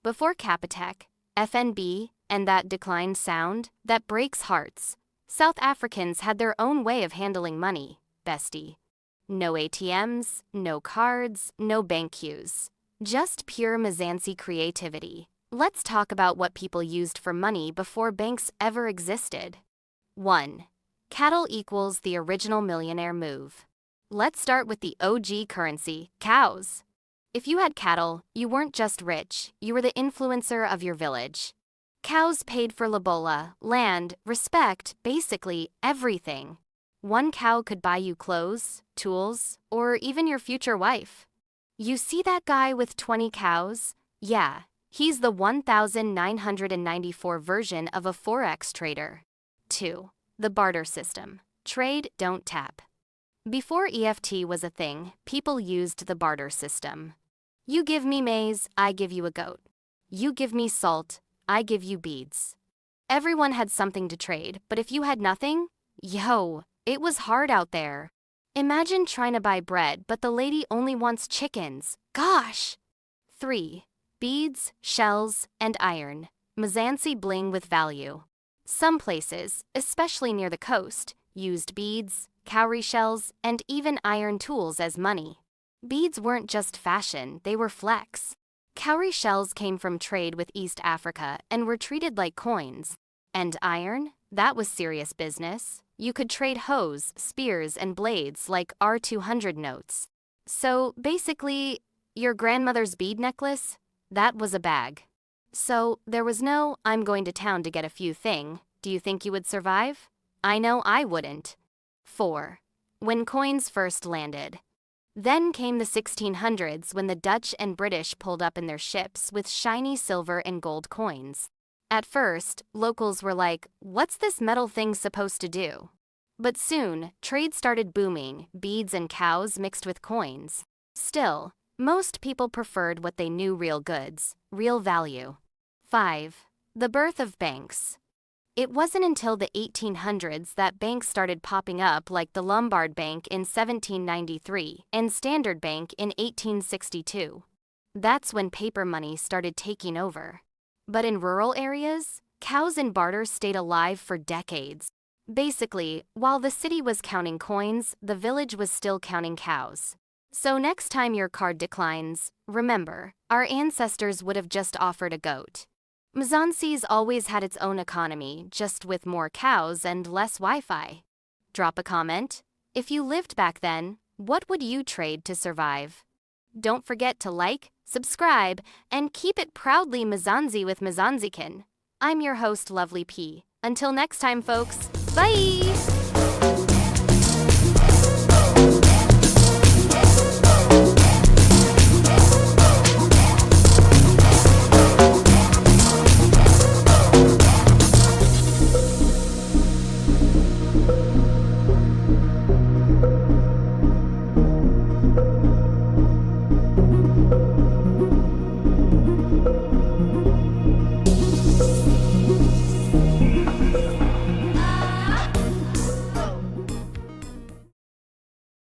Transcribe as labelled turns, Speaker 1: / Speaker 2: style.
Speaker 1: Before Capitec, FNB, and that declined sound that breaks hearts, South Africans had their own way of handling money, bestie. No ATMs, no cards, no bank queues. Just pure Mzansi creativity. Let's talk about what people used for money before banks ever existed. 1. Cattle equals the original millionaire move. Let's start with the OG currency, cows. If you had cattle, you weren't just rich, you were the influencer of your village. Cows paid for lobola, land, respect, basically everything. One cow could buy you clothes, tools, or even your future wife. You see that guy with 20 cows? Yeah, he's the 1994 version of a Forex trader. 2. The barter system. Trade, don't tap. Before EFT was a thing, people used the barter system. You give me maize, I give you a goat. You give me salt, I give you beads. Everyone had something to trade, but if you had nothing, it was hard out there. Imagine trying to buy bread, but the lady only wants chickens. Gosh! 3. Beads, shells, and iron. Mzansi bling with value. Some places, especially near the coast, used beads, cowrie shells, and even iron tools as money. Beads weren't just fashion, they were flex. Cowrie shells came from trade with East Africa and were treated like coins. And iron? That was serious business. You could trade hoes, spears, and blades like R200 notes. So, basically, your grandmother's bead necklace? That was a bag. So, there was no, I'm going to town to get a few thing. Do you think you would survive? I know I wouldn't. 4. When coins first landed. Then came the 1600s when the Dutch and British pulled up in their ships with shiny silver and gold coins. At first, locals were like, what's this metal thing supposed to do? But soon, trade started booming, beads and cows mixed with coins. Still, most people preferred what they knew: real goods, real value. 5. The birth of banks. It wasn't until the 1800s that banks started popping up, like the Lombard Bank in 1793 and Standard Bank in 1862. That's when paper money started taking over. But in rural areas, cows and barter stayed alive for decades. Basically, while the city was counting coins, the village was still counting cows. So next time your card declines, remember, our ancestors would have just offered a goat. Mzansi's always had its own economy, just with more cows and less Wi-Fi. Drop a comment. If you lived back then, what would you trade to survive? Don't forget to like, subscribe, and keep it proudly Mzansi with Mzanzican. I'm your host, Lovely P. Until next time, folks. Bye!